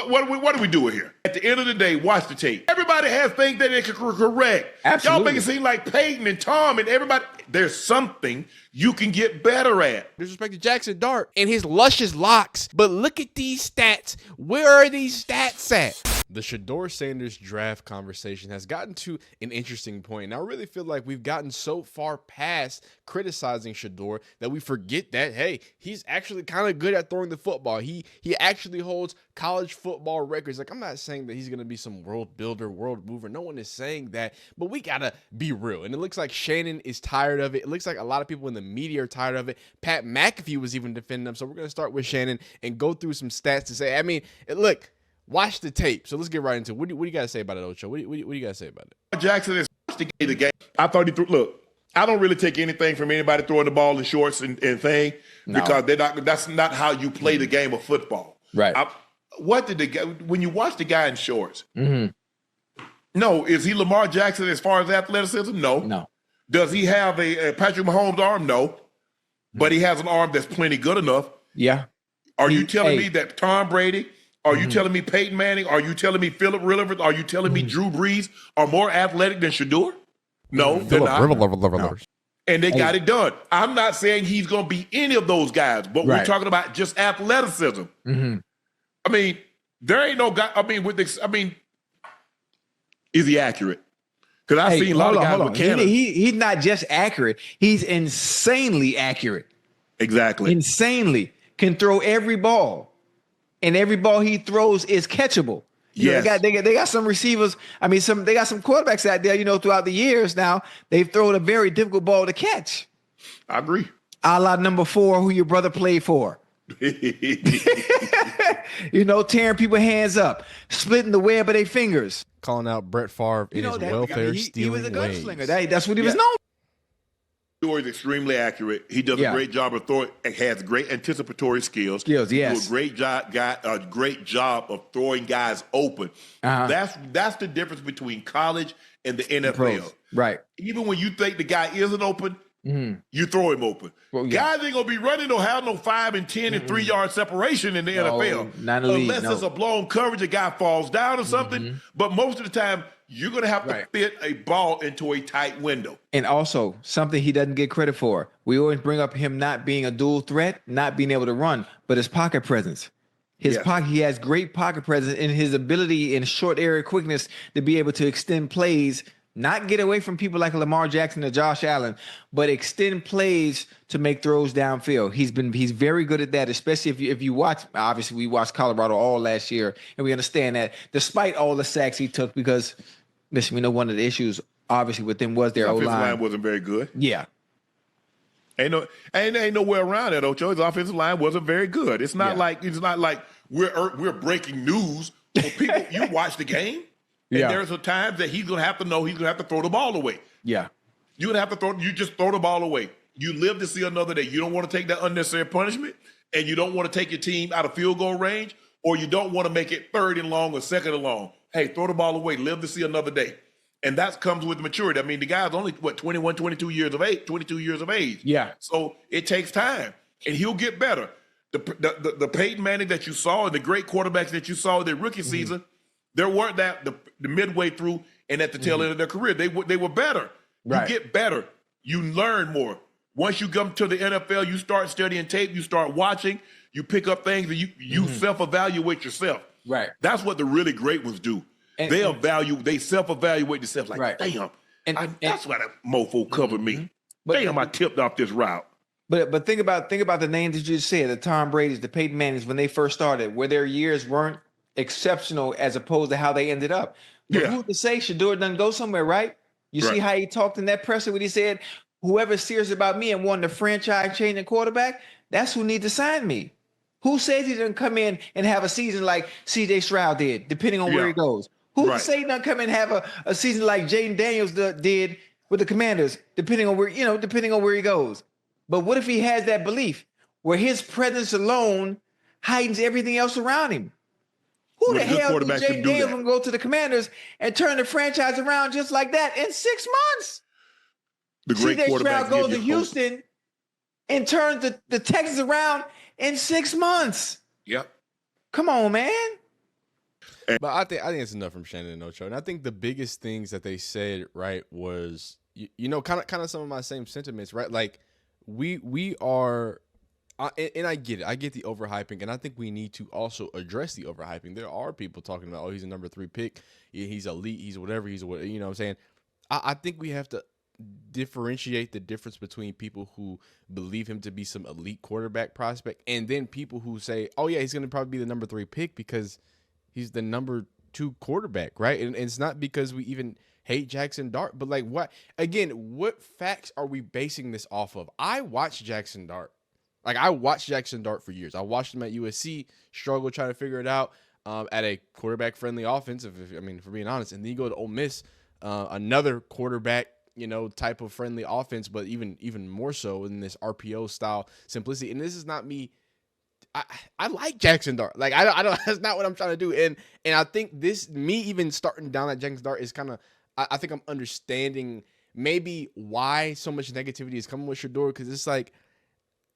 what are we doing here? At the end of the day, watch the tape. Everybody has things that they can correct. Absolutely. Y'all make it seem like Peyton and Tom and everybody, there's something you can get better at. Disrespect to Jackson Dart and his luscious locks, but look at these stats. Where are these stats at? The Shedeur Sanders draft conversation has gotten to an interesting point. And I really feel like we've gotten so far past criticizing Shedeur that we forget that, hey, he's actually kind of good at throwing the football. He actually holds college football records. Like, I'm not saying that he's going to be some world builder, world mover. No one is saying that, but we got to be real. And it looks like Shannon is tired of it. It looks like a lot of people in the media are tired of it. Pat McAfee was even defending him. So we're going to start with Shannon and go through some stats to say, I mean, look, watch the tape. So let's get right into it. What do you got to say about it, Ocho? What do you got to say about it? Jackson is the game. I thought he threw. Look, I don't really take anything from anybody throwing the ball in shorts and thing because they're not. That's not how you play the game of football. Right. When you watch the guy in shorts? No, is he Lamar Jackson as far as athleticism? No. No. Does he have a Patrick Mahomes arm? No. But he has an arm that's plenty good enough. Yeah. Are you telling me that Tom Brady? Are you telling me Peyton Manning? Are you telling me Philip Rivers? Are you telling me Drew Brees are more athletic than Shedeur? No, they're not. No. And they got it done. I'm not saying he's going to be any of those guys, but we're talking about just athleticism. I mean, there ain't no guy. I mean, is he accurate? Because I've seen a lot of guys with Canada. He's not just accurate. He's insanely accurate. Exactly. Insanely. Can throw every ball. And every ball he throws is catchable. Yes. They got some receivers. I mean, they got some quarterbacks out there, throughout the years now. They've thrown a very difficult ball to catch. I agree. A la number 4, who your brother played for. Tearing people's hands up, splitting the web of their fingers. Calling out Brett Favre in his welfare stealing He was a gunslinger. ways. That's what he was known. Shedeur is extremely accurate. He does a great job of throwing. Has great anticipatory skills. Yes. He does a great job of throwing guys open. That's the difference between college and the NFL. Pros. Right. Even when you think the guy isn't open, you throw him open. Well, guys ain't gonna be running or have no 5 and 10 and 3 yard separation in the NFL. Not elite, unless it's a blown coverage, a guy falls down or something. But most of the time, you're going to have to fit a ball into a tight window. And also, something he doesn't get credit for. We always bring up him not being a dual threat, not being able to run, but his pocket presence. Pocket, he has great pocket presence in his ability in short area quickness to be able to extend plays, not get away from people like Lamar Jackson or Josh Allen, but extend plays to make throws downfield. He's very good at that, especially if you watch. Obviously, we watched Colorado all last year, and we understand that despite all the sacks he took, because listen, we know one of the issues obviously with them was their O-line. Offensive line wasn't very good. Yeah. Ain't nowhere around that, Ocho. His offensive line wasn't very good. It's not like we're breaking news. For people, you watch the game. And there's a time that he's gonna have to throw the ball away. Yeah. You're gonna have to just throw the ball away. You live to see another day. You don't want to take that unnecessary punishment, and you don't want to take your team out of field goal range, or you don't want to make it 3rd and long or 2nd and long. Hey, throw the ball away. Live to see another day. And that comes with maturity. I mean, the guy's only 21, 22 years of age. Yeah. So it takes time, and he'll get better. The Peyton Manning that you saw and the great quarterbacks that you saw in their rookie season, there weren't the midway through and at the tail end of their career. They were better. Right. You get better. You learn more. Once you come to the NFL, you start studying tape. You start watching. You pick up things, and you self-evaluate yourself. Right. That's what the really great ones do. They self-evaluate themselves like, damn, that's why that mofo covered me. Damn, I tipped off this route. But think about the names that you just said, the Tom Brady's, the Peyton Mannings, when they first started, where their years weren't exceptional as opposed to how they ended up. But who to say Shedeur doesn't go somewhere, right? You see how he talked in that presser when he said, whoever's serious about me and wanting a franchise-changing quarterback, that's who needs to sign me. Who says he doesn't come in and have a season like C.J. Stroud did, depending on where he goes? Who say he doesn't come in and have a season like Jaden Daniels did with the Commanders, depending on where he goes? But what if he has that belief where his presence alone heightens everything else around him? Who the hell did Jaden Daniels go to the Commanders and turn the franchise around just like that in 6 months? The great C.J. Stroud goes to Houston and turns the Texans around in 6 months. Yep. Come on, man. But I think it's enough from Shannon and Ocho. And I think the biggest things that they said, right, was kind of some of my same sentiments, right? Like we are and I get it. I get the overhyping, and I think we need to also address the overhyping. There are people talking about, oh, he's a number 3 pick, he's elite, he's whatever, he's what, you know what I'm saying? I think we have to differentiate the difference between people who believe him to be some elite quarterback prospect and then people who say, oh yeah, he's going to probably be the number 3 pick because he's the number 2 quarterback, right? And it's not because we even hate Jackson Dart, but like what facts are we basing this off of? I watched Jackson Dart. Like, I watched Jackson Dart for years. I watched him at USC struggle trying to figure it out at a quarterback-friendly offense, for being honest. And then you go to Ole Miss, another quarterback, type of friendly offense, but even more so in this RPO style simplicity. And this is not me. I like Jackson Dart. Like, I don't. That's not what I'm trying to do. And I think me even starting down at Jackson Dart is kind of. I think I'm understanding maybe why so much negativity is coming with Shedeur, because it's like.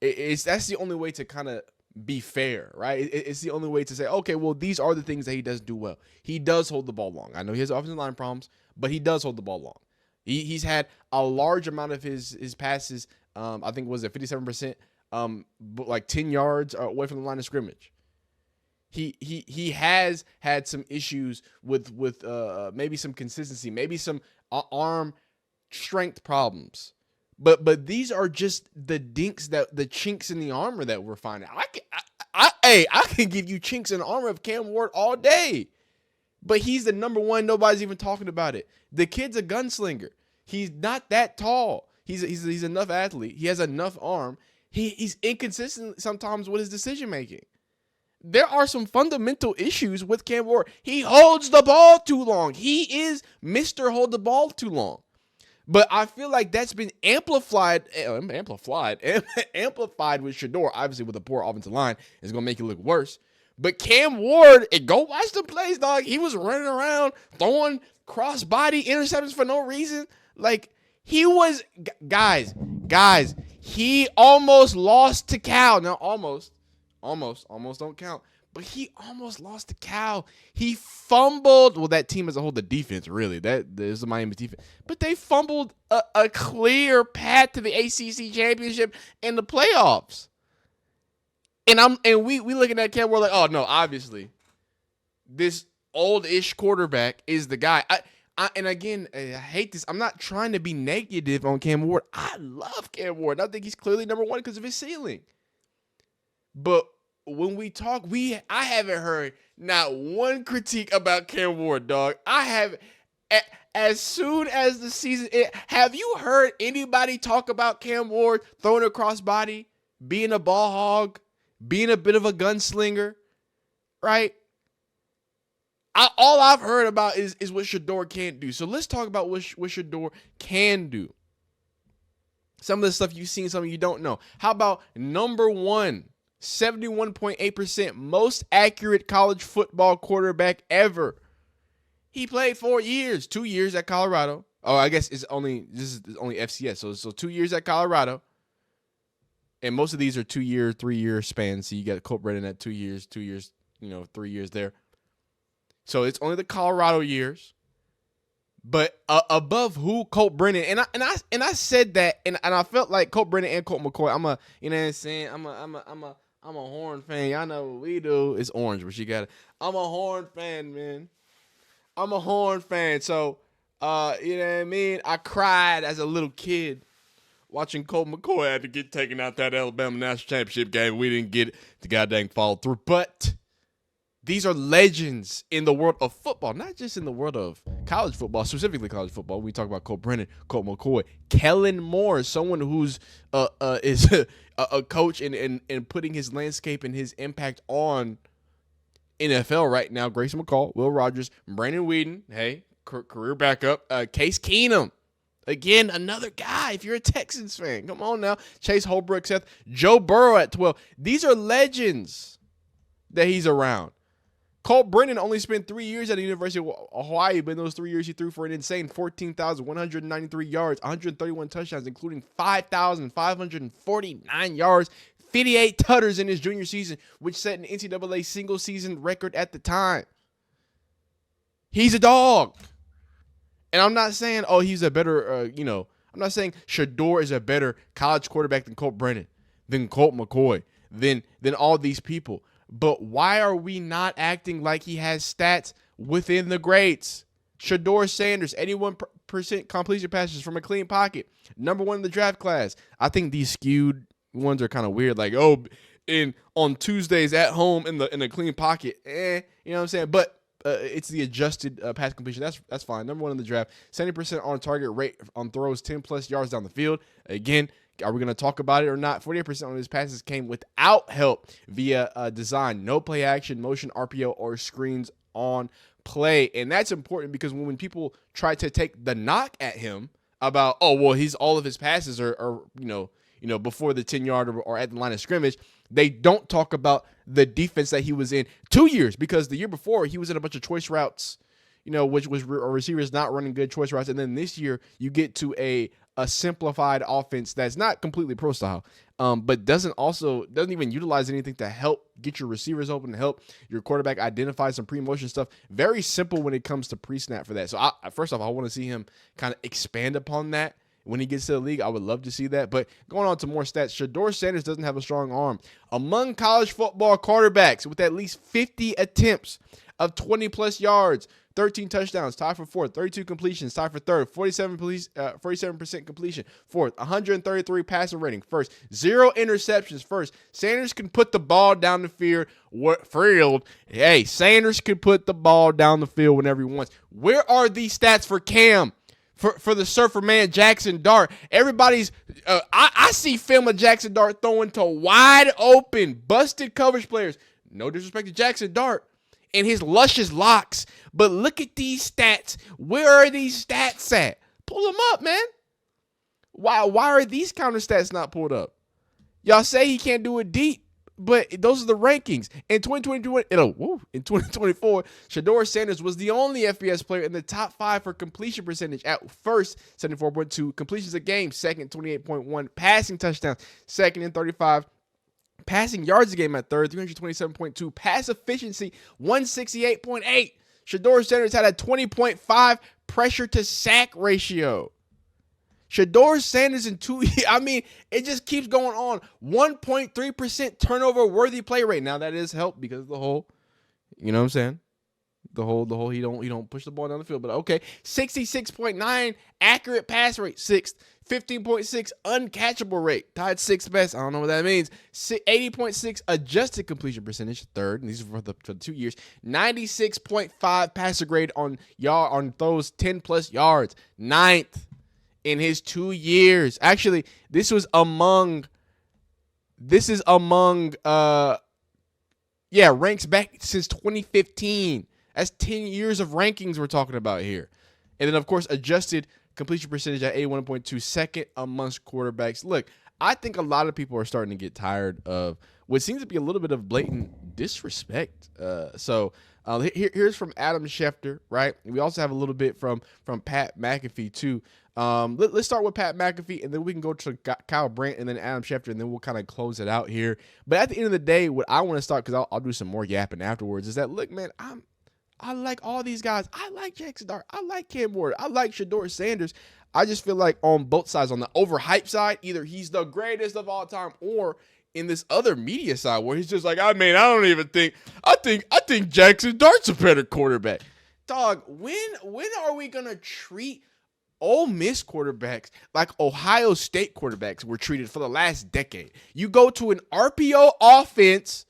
That's the only way to kind of be fair, right? It's the only way to say, okay, well, these are the things that he does do well. He does hold the ball long. I know he has offensive line problems, but he does hold the ball long. He's had a large amount of his passes. I think was it 57%, but like 10 yards away from the line of scrimmage. He has had some issues with maybe some consistency, maybe some arm strength problems. But these are just the chinks in the armor that we're finding. I can give you chinks in the armor of Cam Ward all day, but he's the number 1. Nobody's even talking about it. The kid's a gunslinger. He's not that tall. He's enough athlete. He has enough arm. He's inconsistent sometimes with his decision making. There are some fundamental issues with Cam Ward. He holds the ball too long. He is Mr. Hold the ball too long. But I feel like that's been amplified with Shedeur. Obviously, with a poor offensive line, it's going to make it look worse. But Cam Ward, go watch the plays, dog. He was running around, throwing cross-body interceptions for no reason. Like, he was, guys, he almost lost to Cal. Now, almost don't count. But he almost lost to Cal. He fumbled. Well, that team as a whole, the defense, really. That is the Miami defense. But they fumbled a clear path to the ACC championship and the playoffs. And we looking at Cam, we're like, oh, no, obviously. This old-ish quarterback is the guy. And again, I hate this. I'm not trying to be negative on Cam Ward. I love Cam Ward. I think he's clearly number 1 because of his ceiling. But when we talk, I haven't heard not one critique about Cam Ward, dog. I have, as soon as the season, have you heard anybody talk about Cam Ward throwing a crossbody, being a ball hog, being a bit of a gunslinger, right? All I've heard about is what Shedeur can't do. So let's talk about what Shedeur can do. Some of the stuff you've seen, some of you don't know. How about number 1? 71.8% most accurate college football quarterback ever. He played 4 years, 2 years at Colorado. Oh, I guess this is only FCS. So 2 years at Colorado. And most of these are 2 year, 3 year spans. So you got Colt Brennan at 2 years, 3 years there. So it's only the Colorado years. But above who? Colt Brennan. And I said that, and I felt like Colt Brennan and Colt McCoy. I'm a Horn fan. Y'all know what we do. It's orange, but I'm a Horn fan, man. I'm a Horn fan. So, you know what I mean? I cried as a little kid watching Colt McCoy had to get taken out that Alabama National Championship game. We didn't get the goddamn follow through. But these are legends in the world of football, not just in the world of college football, specifically college football. We talk about Colt Brennan, Colt McCoy, Kellen Moore, someone who's is a coach and putting his landscape and his impact on NFL right now. Grayson McCall, Will Rogers, Brandon Whedon, hey, career backup, Case Keenum. Again, another guy, if you're a Texans fan. Come on now. Chase Holbrook, Seth, Joe Burrow at 12. These are legends that he's around. Colt Brennan only spent 3 years at the University of Hawaii, but in those 3 years, he threw for an insane 14,193 yards, 131 touchdowns, including 5,549 yards, 58 tutters in his junior season, which set an NCAA single-season record at the time. He's a dog. And I'm not saying, oh, he's a better, I'm not saying Shedeur is a better college quarterback than Colt Brennan, than Colt McCoy, than all these people. But why are we not acting like he has stats within the greats? Shedeur Sanders, 81% completion passes from a clean pocket, number 1 in the draft class. I think these skewed ones are kind of weird, like, oh, on Tuesdays at home in the clean pocket, you know what I'm saying? But it's the adjusted pass completion. That's fine. Number 1 in the draft. 70% on target rate on throws 10+ yards down the field. Again, are we going to talk about it or not? 48% of his passes came without help via design. No play action, motion, RPO, or screens on play. And that's important because when people try to take the knock at him about, oh, well, all of his passes are before the 10-yard or at the line of scrimmage, they don't talk about the defense that he was in 2 years, because the year before he was in a bunch of choice routes, which was receivers not running good choice routes. And then this year you get to a simplified offense that's not completely pro style, but doesn't even utilize anything to help get your receivers open, to help your quarterback identify some pre-motion stuff. Very simple when it comes to pre-snap for that. So first off, I want to see him kind of expand upon that. When he gets to the league, I would love to see that. But going on to more stats, Shedeur Sanders doesn't have a strong arm. Among college football quarterbacks with at least 50 attempts of 20+ yards, 13 touchdowns, tied for 4th, 32 completions, tied for 3rd, 47% completion, 4th, 133 passer rating, 1st, 0 interceptions, 1st. Sanders can put the ball down the field. Hey, Sanders can put the ball down the field whenever he wants. Where are these stats for Cam? For the surfer man, Jackson Dart. Everybody's I see film of Jackson Dart throwing to wide open, busted coverage players. No disrespect to Jackson Dart and his luscious locks, but look at these stats. Where are these stats at? Pull them up, man. Why are these counter stats not pulled up? Y'all say he can't do it deep, but those are the rankings. In 2024, Shedeur Sanders was the only FBS player in the top 5 for completion percentage. At first, 74.2 completions a game. Second, 28.1 passing touchdowns. Second and 35 passing yards a game at third. 327.2 pass efficiency. 168.8. Shedeur Sanders had a 20.5 pressure to sack ratio. Shedeur Sanders in 2 years, it just keeps going on. 1.3% turnover worthy play rate. Now that is helped because of the whole, you know what I'm saying? The whole he don't push the ball down the field, but okay. 66.9 accurate pass rate, 6th. 15.6 uncatchable rate, tied 6th best. I don't know what that means. 80.6 adjusted completion percentage, 3rd. And these are for the 2 years. 96.5 passer grade on those 10+ yards, 9th. In his 2 years. Actually, this is among ranks back since 2015. That's 10 years of rankings we're talking about here. And then, of course, adjusted completion percentage at 81.2, second amongst quarterbacks. Look, I think a lot of people are starting to get tired of what seems to be a little bit of blatant disrespect. Here's from Adam Schefter, right? We also have a little bit from Pat McAfee, too. Let's start with Pat McAfee, and then we can go to Kyle Brandt and then Adam Schefter, and then we'll kind of close it out here. But at the end of the day, what I want to start, because I'll do some more yapping afterwards, is that, look, man, I like all these guys. I like Jackson Dart. I like Cam Ward. I like Shedeur Sanders. I just feel like on both sides, on the overhyped side, either he's the greatest of all time, or in this other media side where he's just like, I think Jackson Dart's a better quarterback. Dog, when are we gonna treat Ole Miss quarterbacks like Ohio State quarterbacks were treated for the last decade? You go to an RPO offense,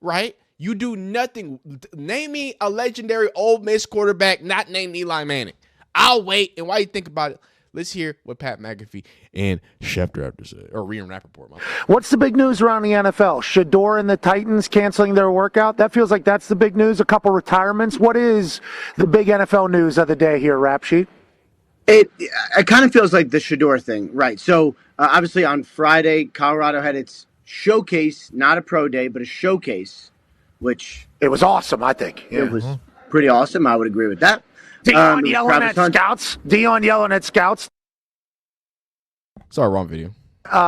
right? You do nothing. Name me a legendary Ole Miss quarterback not named Eli Manning. I'll wait. And while you think about it, let's hear what Pat McAfee and Schefter have to say, or Ryan Rappaport. What's the big news around the NFL? Shedeur and the Titans canceling their workout? That feels like that's the big news. A couple retirements. What is the big NFL news of the day here, Rap Sheet? It kind of feels like the Shedeur thing, right? So obviously on Friday, Colorado had its showcase, not a pro day, but a showcase, which it was awesome. I think it was pretty awesome. I would agree with that. Dion yelling at scouts. Dion yelling at scouts. Sorry, wrong video.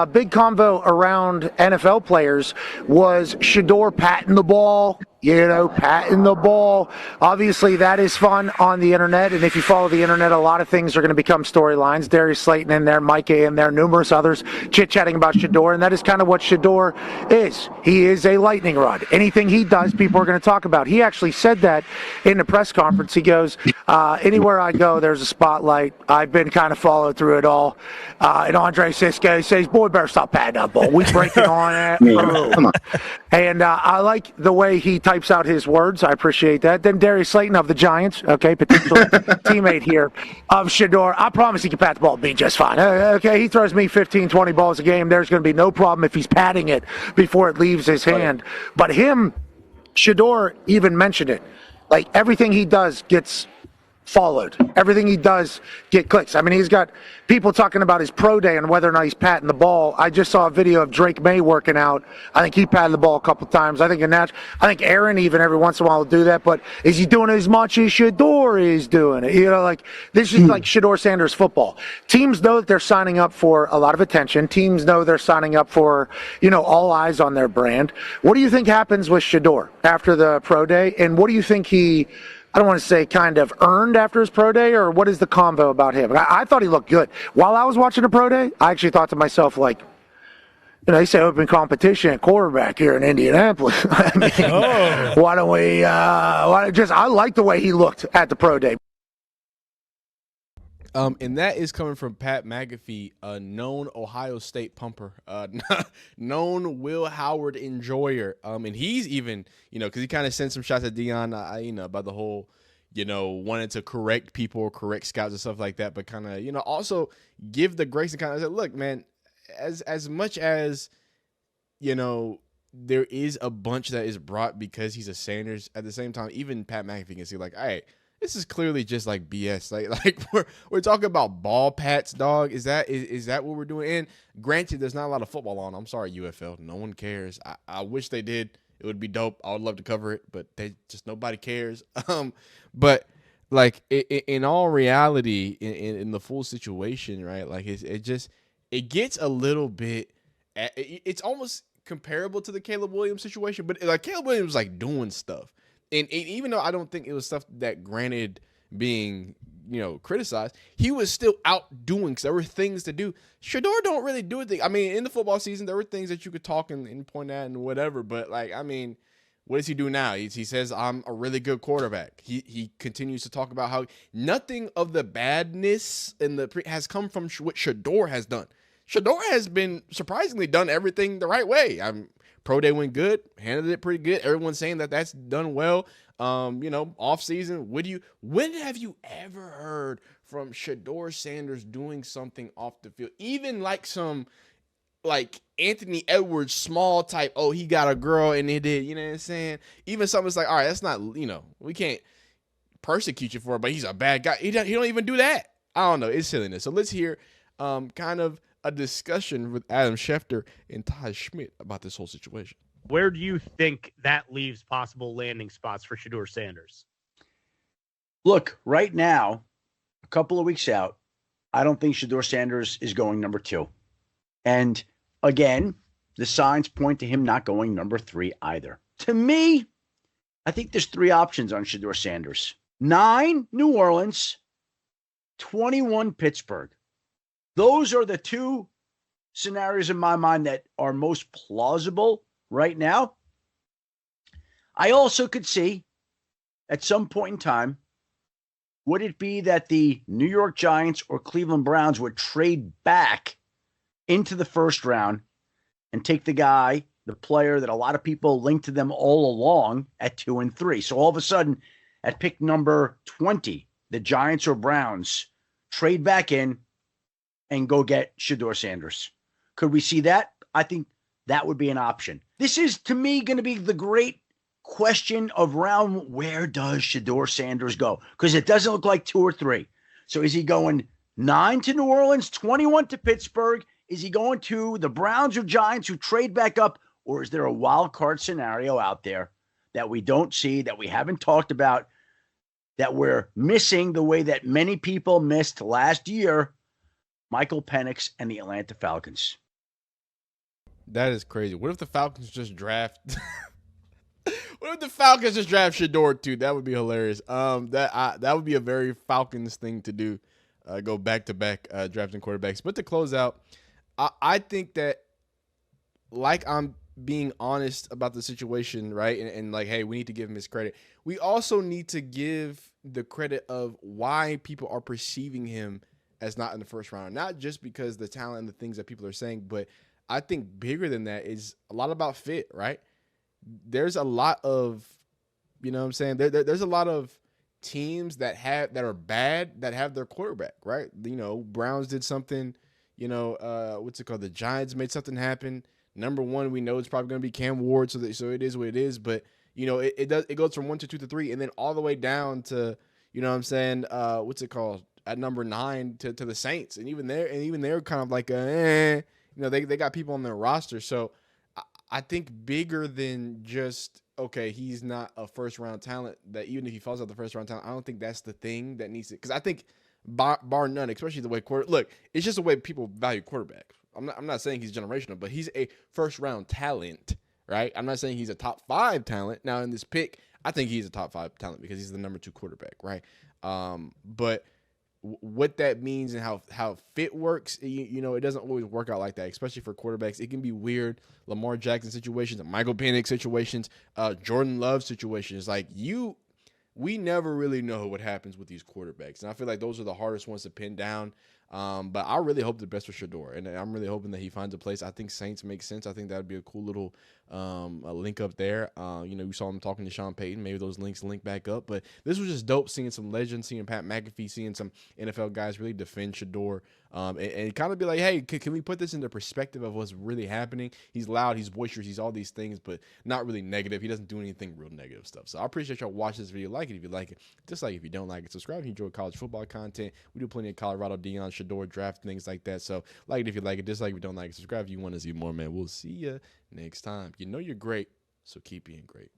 Big convo around NFL players was Shedeur patting the ball, patting the ball. Obviously, that is fun on the internet, and if you follow the internet, a lot of things are going to become storylines. Darius Slayton in there, Mike A in there, numerous others chit-chatting about Shedeur, and that is kind of what Shedeur is. He is a lightning rod. Anything he does, people are going to talk about. He actually said that in the press conference. He goes, anywhere I go, there's a spotlight. I've been kind of followed through it all. And Andre Cisco says, boy, better stop patting that ball. We breaking on it. Come on. And I like the way he types out his words. I appreciate that. Then Darius Slayton of the Giants, okay, potential teammate here of Shedeur. I promise he can pat the ball and be just fine. Okay, he throws me 15, 20 balls a game. There's going to be no problem if he's patting it before it leaves his hand. But Shedeur even mentioned it. Like, everything he does gets followed. Everything he does get clicks. I mean, he's got people talking about his pro day and whether or not he's patting the ball. I just saw a video of Drake May working out. I think he patted the ball a couple times. I think Aaron even every once in a while will do that, but is he doing it as much as Shedeur is doing it? Like, this is like Shedeur Sanders football. Teams know that they're signing up for a lot of attention. Teams know they're signing up for, all eyes on their brand. What do you think happens with Shedeur after the pro day? And what do you think I don't want to say kind of earned after his pro day, or what is the convo about him? I thought he looked good. While I was watching the pro day, I actually thought to myself, like, they say open competition at quarterback here in Indianapolis. I mean, why don't we, I like the way he looked at the pro day. And that is coming from Pat McAfee, a known Ohio State pumper, known Will Howard enjoyer. And he's even, because he kind of sent some shots at Deion, about the whole, wanting to correct people or correct scouts and stuff like that, but kind of, also give the grace and kind of say, look, man, as much as, there is a bunch that is brought because he's a Sanders, at the same time, even Pat McAfee can see, like, hey, this is clearly just like BS. Like we're talking about ball pats, dog. Is that what we're doing? And granted, there's not a lot of football on. I'm sorry, UFL. No one cares. I wish they did. It would be dope. I would love to cover it, but nobody cares. But like in all reality, in the full situation, right? Like it gets a little bit. It's almost comparable to the Caleb Williams situation, but like Caleb Williams was like doing stuff. And even though I don't think it was stuff that granted being, criticized, he was still out doing, because there were things to do. Shedeur don't really do anything. I mean, in the football season, there were things that you could talk and point at and whatever. But, like, I mean, what does he do now? He says, I'm a really good quarterback. He continues to talk about how nothing of the badness has come from what Shedeur has done. Shedeur has been surprisingly done everything the right way. Pro day went good, handled it pretty good. Everyone's saying that that's done well. Off season. When have you ever heard from Shedeur Sanders doing something off the field? Even like some like Anthony Edwards small type, oh, he got a girl and he did, you know what I'm saying? Even something's like, all right, that's not, we can't persecute you for it, but he's a bad guy. He don't even do that. I don't know. It's silliness. So let's hear kind of a discussion with Adam Schefter and Ty Schmidt about this whole situation. Where do you think that leaves possible landing spots for Shedeur Sanders? Look, right now, a couple of weeks out, I don't think Shedeur Sanders is going number 2. And again, the signs point to him not going number 3 either. To me, I think there's 3 options on Shedeur Sanders. 9, New Orleans, 21, Pittsburgh. Those are the 2 scenarios in my mind that are most plausible right now. I also could see at some point in time, would it be that the New York Giants or Cleveland Browns would trade back into the first round and take the player that a lot of people linked to them all along at 2 and 3. So all of a sudden, at pick number 20, the Giants or Browns trade back in and go get Shedeur Sanders. Could we see that? I think that would be an option. This is, to me, going to be the great question of round, where does Shedeur Sanders go? Because it doesn't look like 2 or 3. So is he going 9 to New Orleans, 21 to Pittsburgh? Is he going to the Browns or Giants who trade back up? Or is there a wild card scenario out there that we don't see, that we haven't talked about, that we're missing the way that many people missed last year? Michael Penix and the Atlanta Falcons. That is crazy. What if the Falcons just draft What if the Falcons just draft Shedeur too? That would be hilarious. That would be a very Falcons thing to do. Go back to back drafting quarterbacks. But to close out, I think that, like, I'm being honest about the situation, right? And like, hey, we need to give him his credit. We also need to give the credit of why people are perceiving him as not in the first round. Not just because the talent and the things that people are saying, but I think bigger than that is a lot about fit, right? There's a lot of, you know what I'm saying? There's a lot of teams that are bad that have their quarterback, right? You know, Browns did something, you know, what's it called? The Giants made something happen. Number one, we know it's probably going to be Cam Ward, so it is what it is. But, you know, it goes from 1 to 2 to 3, and then all the way down to, you know what I'm saying, what's it called? At number 9 to the Saints. And even they're kind of like, you know, they got people on their roster. So I think bigger than just, okay, he's not a first-round talent, that even if he falls out the first-round talent, I don't think that's the thing that needs it. Because I think bar none, especially the way look, it's just the way people value quarterbacks. I'm not saying he's generational, but he's a first-round talent, right? I'm not saying he's a top 5 talent. Now, in this pick, I think he's a top 5 talent because he's the number 2 quarterback, right? But what that means and how fit works, you know, it doesn't always work out like that, especially for quarterbacks. It can be weird. Lamar Jackson situations, Michael Penix situations, Jordan Love situations. Like, we never really know what happens with these quarterbacks. And I feel like those are the hardest ones to pin down. But I really hope the best for Shedeur, and I'm really hoping that he finds a place. I think Saints makes sense. I think that would be a cool little a link up there. You know, we saw him talking to Sean Payton. Maybe those links link back up. But this was just dope, seeing some legends, seeing Pat McAfee, seeing some NFL guys really defend Shedeur, and kind of be like, hey, can we put this into perspective of what's really happening? He's loud, he's boisterous, he's all these things, but not really negative. He doesn't do anything real negative stuff. So I appreciate y'all watching this video. Like it if you like it. Dislike if you don't like it. Subscribe if you enjoy college football content. We do plenty of Colorado, Deion, Shedeur draft, things like that. So like it if you like it. Dislike if you don't like it. Subscribe if you want to see more, man. We'll see you next time. You know you're great, so keep being great.